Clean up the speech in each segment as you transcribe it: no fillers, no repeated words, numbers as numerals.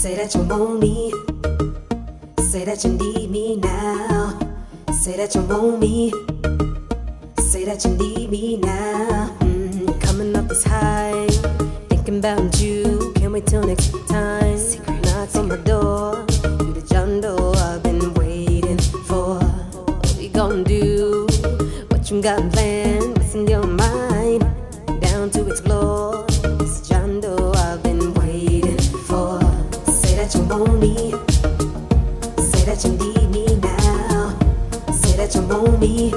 Say that you want me. Say that you need me now. Say that you want me. Say that you need me now. Coming up this high, thinking about you. Can't wait till next time. Secret knocks on my door. You the John Doe I've been waiting for. What we gon' do? What you got planned? What's in your mind? Down to explore. This John Doe I've been waiting for. Say that you want me. Say that you need me now. Say that you want me.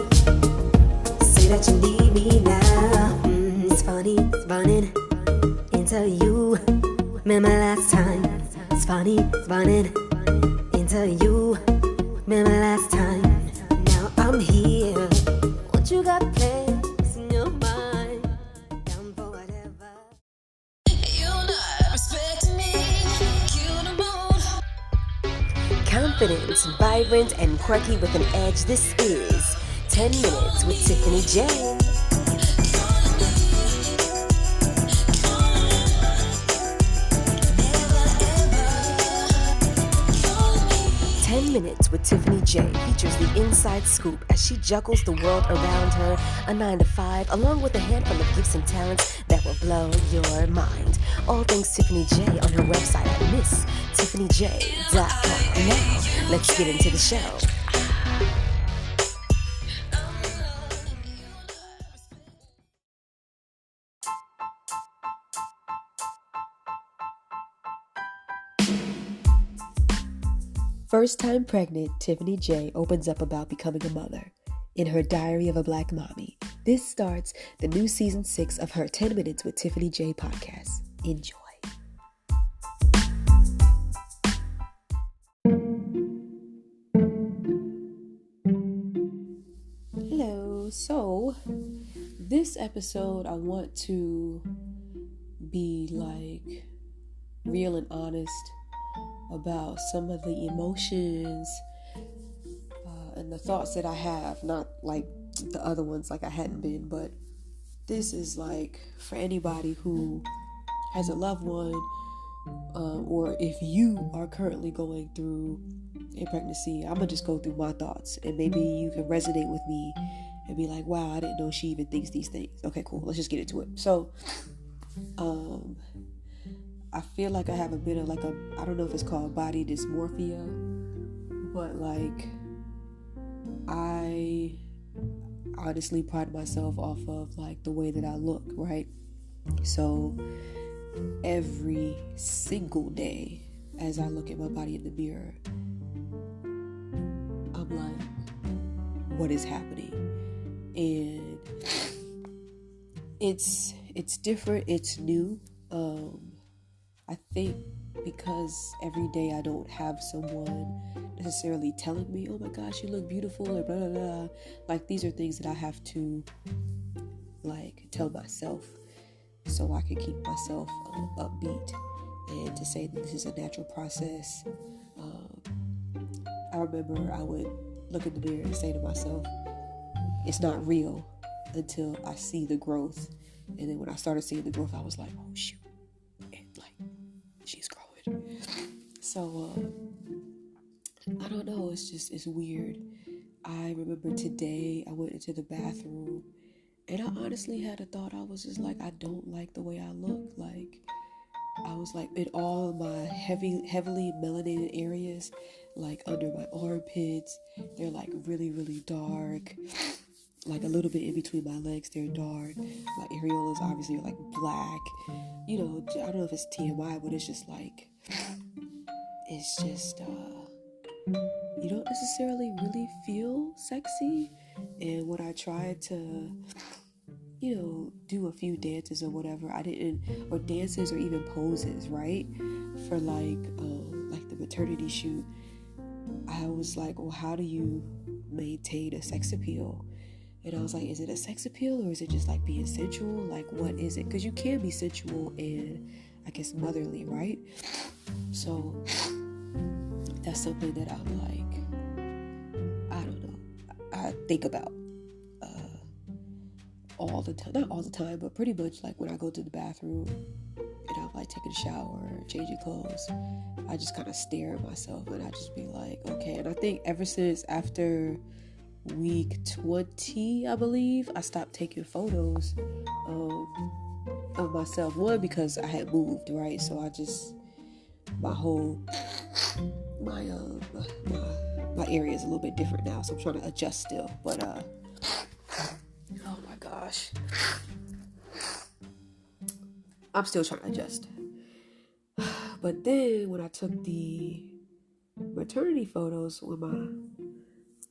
Say that you need me now. It's funny, it's running into you. Remember last time. It's funny, it's running into you. Remember last time. Now I'm here. What you got planned? What's in your mind? Down for whatever. You're not respecting me. Cue the mood. Confident, vibrant, and quirky with an edge. This is 10 Minutes with Tiffany J. 10 Minutes with Tiffany J features the inside scoop as she juggles the world around her, a 9 to 5, along with a handful of gifts and talents that will blow your mind. All things Tiffany J on her website at MissTiffanyJ.com. Now, let's get into the show. First time pregnant, Tiffany J opens up about becoming a mother. In her Diary of a Black Mommy, this starts the new season 6 of her 10 Minutes with Tiffany J podcast. Enjoy. Hello. So, this episode I want to be like real and honest about some of the emotions and the thoughts that I have, not like the other ones like I hadn't been, but this is like for anybody who has a loved one or if you are currently going through a pregnancy. I'm gonna just go through my thoughts and maybe you can resonate with me and be like, wow, I didn't know she even thinks these things. Okay, cool, let's just get into it. So I feel like I have a bit of like I don't know if it's called body dysmorphia, but like I honestly pride myself off of like the way that I look, right? So every single day as I look at my body in the mirror, I'm like, what is happening? And it's different, it's new. I think because every day I don't have someone necessarily telling me, oh my gosh, you look beautiful, or blah, blah, blah. Like, these are things that I have to, like, tell myself so I can keep myself upbeat and to say that this is a natural process. I remember I would look in the mirror and say to myself, it's not real until I see the growth. And then when I started seeing the growth, I was like, oh shoot. She's growing. So, I don't know. It's weird. I remember today I went into the bathroom and I honestly had a thought. I was just like, I don't like the way I look. Like, I was like, in all my heavily melanated areas, like under my armpits, they're like really, really dark. Like a little bit in between my legs, they're dark. My areolas obviously are like black. You know, I don't know if it's TMI, but it's just like, it's just, you don't necessarily really feel sexy. And when I tried to, you know, do a few dances or whatever, I didn't, or dances or even poses, right? For like the maternity shoot, I was like, well, how do you maintain a sex appeal? And I was like, is it a sex appeal or is it just like being sensual? Like, what is it? Because you can be sensual and I guess motherly, right? So that's something that I'm like, I don't know. I think about all the time, not all the time, but pretty much like when I go to the bathroom and I'm like taking a shower, changing clothes, I just kind of stare at myself and I just be like, okay. And I think ever since after week 20, I believe, I stopped taking photos of myself. One, because I had moved, right? So I just, my whole, my area is a little bit different now. So I'm trying to adjust still. But, oh my gosh. I'm still trying to adjust. But then when I took the maternity photos with one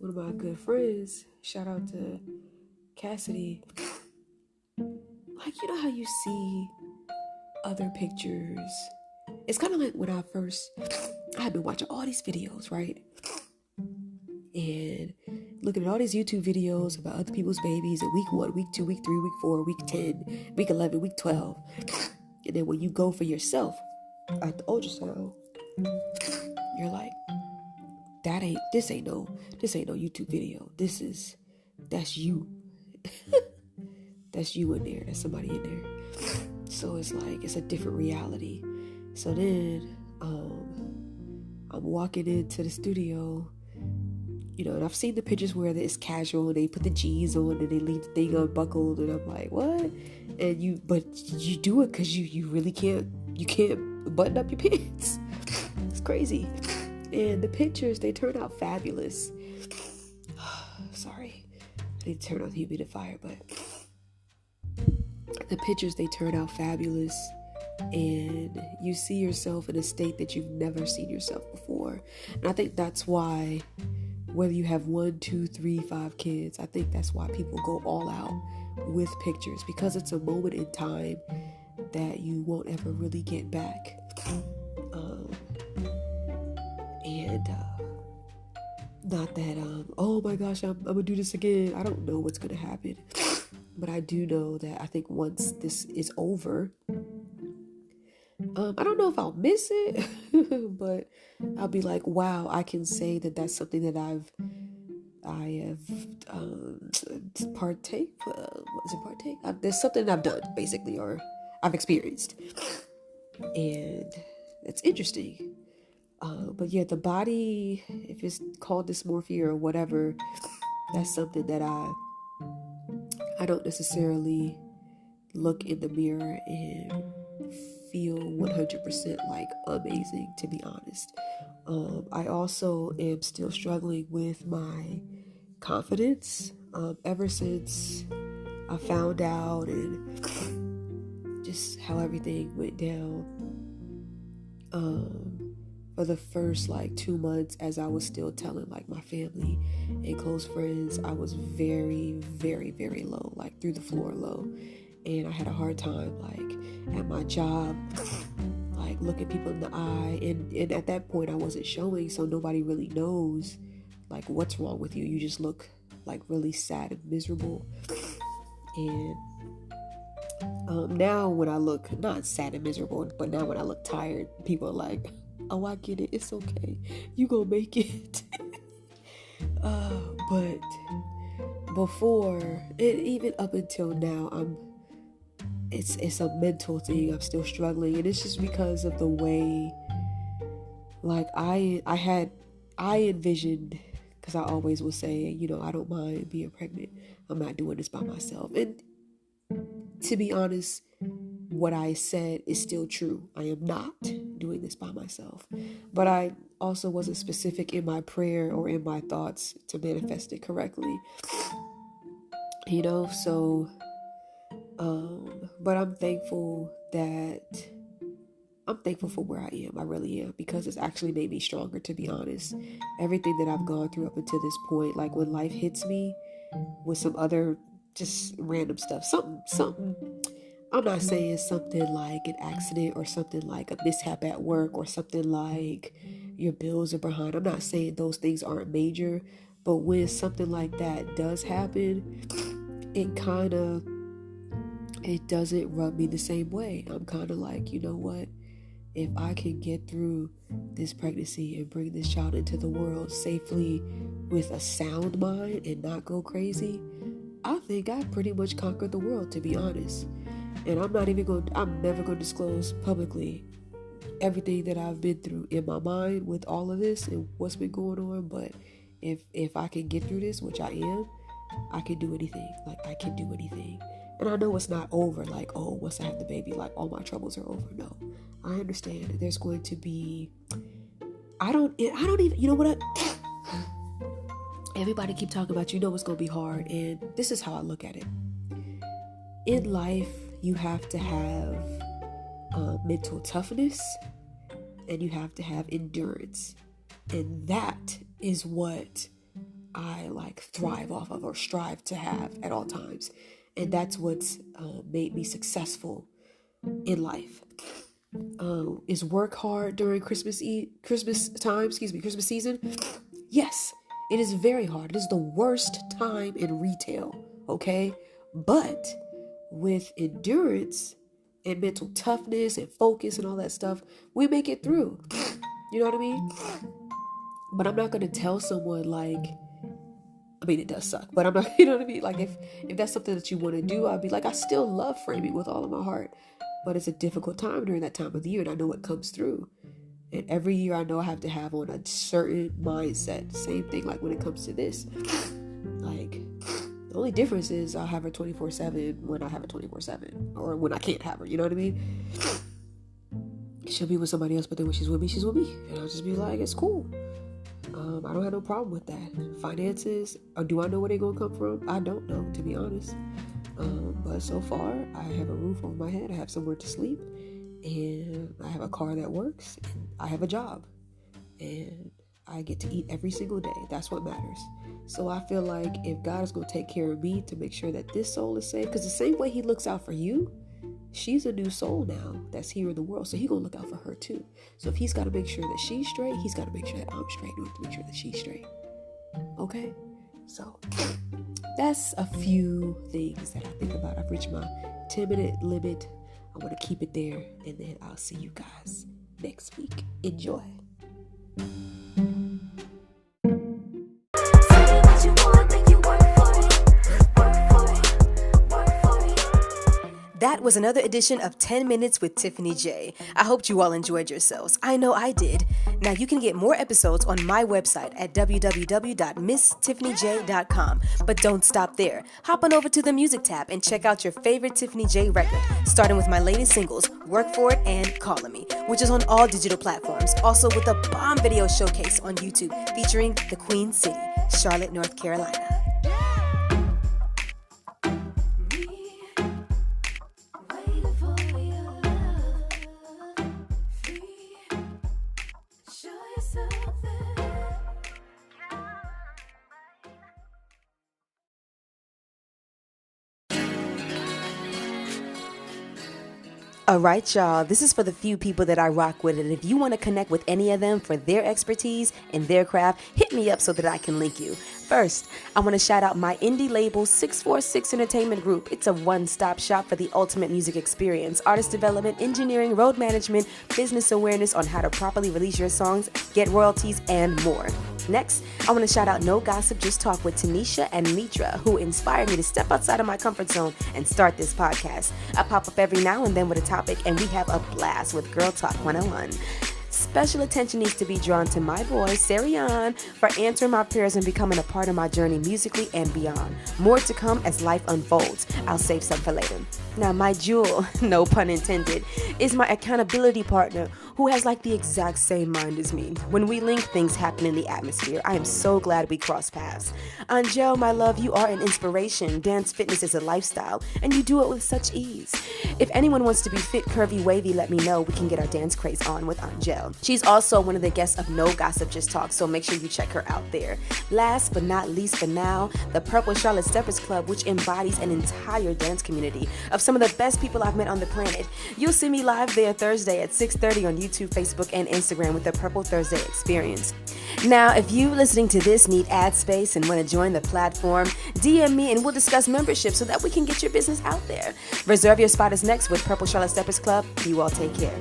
of my good friends, shout out to Cassidy, like, you know how you see other pictures? It's kind of like when I had been watching all these videos, right? And looking at all these YouTube videos about other people's babies in week 1, week 2, week 3, week 4, week 10, week 11, week 12. And then when you go for yourself at the ultrasound, you're like, this ain't no YouTube video. That's you. That's you in there. That's somebody in there. So it's like, it's a different reality. So then, I'm walking into the studio, you know, and I've seen the pictures where it's casual and they put the jeans on and they leave the thing unbuckled, and I'm like, what? But you do it because you really can't button up your pants. It's crazy. And the pictures, they turn out fabulous. Sorry, I need to turn on the humidifier, but the pictures, they turn out fabulous. And you see yourself in a state that you've never seen yourself before. And I think that's why, whether you have 1, 2, 3, 5 kids, I think that's why people go all out with pictures, because it's a moment in time that you won't ever really get back. Not that, oh my gosh, I'm gonna do this again. I don't know what's gonna happen, but I do know that I think once this is over, I don't know if I'll miss it, but I'll be like, wow, I can say that that's something that I have partake. There's something I've done, basically, or I've experienced, and it's interesting. But yeah, the body, if it's called dysmorphia or whatever, that's something that I don't necessarily look in the mirror and feel 100% like amazing, to be honest. I also am still struggling with my confidence ever since I found out and just how everything went down. For the first 2 months, as I was still telling my family and close friends, I was very, very, very low, through the floor low. And I had a hard time at my job, looking people in the eye. And at that point I wasn't showing, so nobody really knows what's wrong with you. You just look really sad and miserable. And now when I look not sad and miserable, but now when I look tired, people are like, oh, I get it, it's okay, you gonna make it. But before, and even up until now, it's a mental thing. I'm still struggling, and it's just because of the way I envisioned, because I always will say, I don't mind being pregnant. I'm not doing this by myself. And to be honest, what I said is still true. I am not doing this by myself. But I also wasn't specific in my prayer or in my thoughts to manifest it correctly. So, but I'm thankful for where I am. I really am, because it's actually made me stronger, to be honest. Everything that I've gone through up until this point, when life hits me with some other just random stuff, something, I'm not saying something like an accident or something like a mishap at work or something like your bills are behind. I'm not saying those things aren't major, but when something like that does happen, it doesn't rub me the same way. I'm kind of like, you know what? If I can get through this pregnancy and bring this child into the world safely with a sound mind and not go crazy, I think I pretty much conquered the world, to be honest. And I'm never going to disclose publicly everything that I've been through in my mind with all of this and what's been going on. But if I can get through this, which I am, I can do anything. Like, I can do anything. And I know it's not over. Like, oh, once I have the baby, like, all my troubles are over. No, I understand that there's going to be, I don't even, you know what, everybody keep talking about, you know, it's going to be hard. And this is how I look at it. In life, you have to have mental toughness, and you have to have endurance. And that is what I like thrive off of, or strive to have at all times. And that's what's made me successful in life. Is work hard during Christmas season? Yes, it is very hard. It is the worst time in retail, okay? But with endurance and mental toughness and focus and all that stuff, we make it through. You know what I mean? But I'm not going to tell someone like, I mean, it does suck, but I'm not, you know what I mean? Like, if that's something that you want to do, I'll be like, I still love framing with all of my heart, but it's a difficult time during that time of the year, and I know it comes through. And every year I know I have to have on a certain mindset. Same thing like when it comes to this. Like, the only difference is I'll have her 24/7 when I have her 24/7, or when I can't have her, you know what I mean? She'll be with somebody else, but then when she's with me, and I'll just be like, it's cool. I don't have no problem with that. Finances, or do I know where they're going to come from? I don't know, to be honest. But so far, I have a roof over my head. I have somewhere to sleep. And I have a car that works. And I have a job. And I get to eat every single day. That's what matters. So I feel like if God is going to take care of me to make sure that this soul is saved, because the same way he looks out for you, she's a new soul now that's here in the world. So he's going to look out for her too. So if he's got to make sure that she's straight, he's got to make sure that I'm straight in order to make sure that she's straight. Okay? So that's a few things that I think about. I've reached my 10-minute limit. I want to keep it there. And then I'll see you guys next week. Enjoy. That was another edition of 10 Minutes with Tiffany J. I hope you all enjoyed yourselves. I know I did. Now you can get more episodes on my website at www.misstiffanyj.com. But don't stop there. Hop on over to the music tab and check out your favorite Tiffany J record, starting with my latest singles, Work For It and Callin' Me, which is on all digital platforms. Also with a bomb video showcase on YouTube featuring the Queen City, Charlotte, North Carolina. All right, y'all, this is for the few people that I rock with, and if you want to connect with any of them for their expertise in their craft, hit me up so that I can link you. First, I want to shout out my indie label 646 Entertainment Group. It's a one-stop shop for the ultimate music experience, artist development, engineering, road management, business awareness on how to properly release your songs, get royalties, and more. Next, I want to shout out No Gossip, Just Talk with Tanisha and Mitra, who inspired me to step outside of my comfort zone and start this podcast. I pop up every now and then with a topic, and we have a blast with Girl Talk 101. Special attention needs to be drawn to my boy, Sarian, for answering my prayers and becoming a part of my journey musically and beyond. More to come as life unfolds. I'll save some for later. Now, my jewel, no pun intended, is my accountability partner who has like the exact same mind as me. When we link, things happen in the atmosphere. I am so glad we crossed paths. Angel, my love, you are an inspiration. Dance fitness is a lifestyle, and you do it with such ease. If anyone wants to be fit, curvy, wavy, let me know. We can get our dance craze on with Angel. She's also one of the guests of No Gossip, Just Talk, so make sure you check her out there. Last but not least for now, the Purple Charlotte Steppers Club, which embodies an entire dance community of some of the best people I've met on the planet. You'll see me live there Thursday at 6:30 on YouTube, Facebook, and Instagram with the Purple Thursday Experience. Now, if you listening to this need ad space and want to join the platform, DM me and we'll discuss membership so that we can get your business out there. Reserve your spot is next with Purple Charlotte Steppers Club. You all take care.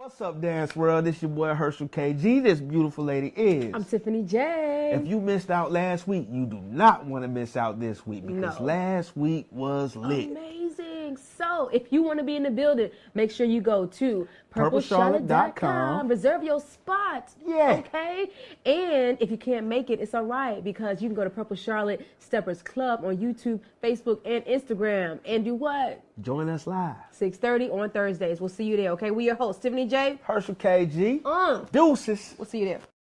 What's up, Dance World? This your boy Herschel KG. This beautiful lady is. I'm Tiffany J. If you missed out last week, you do not want to miss out this week because last week was lit. Amazing. So, if you want to be in the building, make sure you go to purplecharlotte.com. Reserve your spot. Yeah. Okay? And if you can't make it, it's all right because you can go to Purple Charlotte Steppers Club on YouTube, Facebook, and Instagram. And do what? Join us live. 6:30 on Thursdays. We'll see you there, okay? We your hosts, Tiffany J. Herschel KG. Uh. Deuces. We'll see you there.